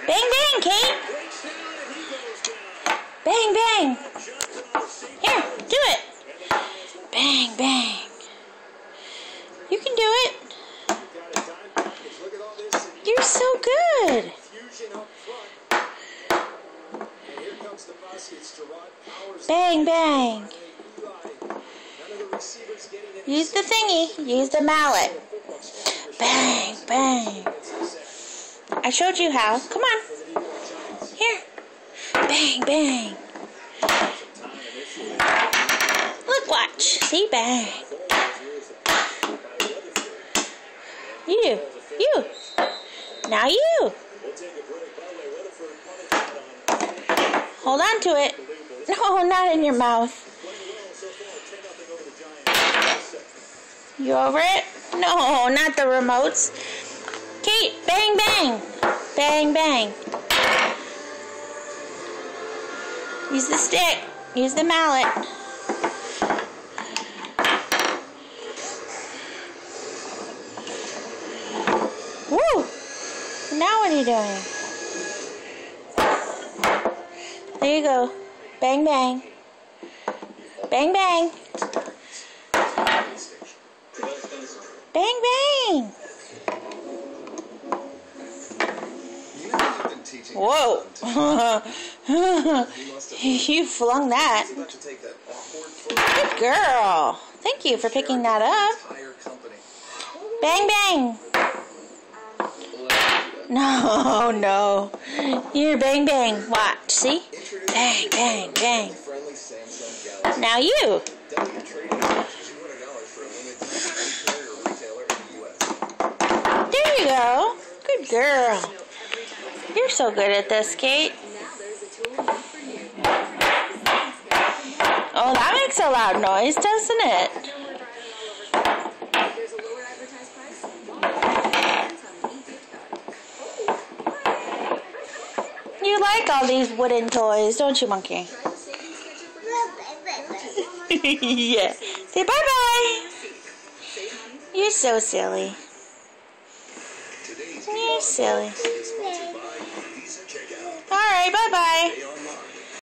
Bang, bang, Kate. Bang, bang. Here, do it. Bang, bang. You can do it. You're so good. Bang, bang. Use the thingy. Use the mallet. Bang, bang. I showed you how. Come on. Here. Bang, bang. Look, watch. See? Bang. You. Now you. Hold on to it. No, not in your mouth. You over it? No, not the remotes. Kate, bang, bang. Bang, bang. Use the stick. Use the mallet. Woo! Now what are you doing? There you go. Bang, bang. Bang, bang. Bang, bang. Whoa. You flung that. Good girl. Thank you for picking that up. Bang, bang. No. You're bang, bang. Watch. See? Bang, bang, bang. Now you. There you go. Good girl. You're so good at this, Kate. Oh, that makes a loud noise, doesn't it? You like all these wooden toys, don't you, Monkey? Yeah. Say bye-bye. You're so silly. You're silly. All right, bye-bye.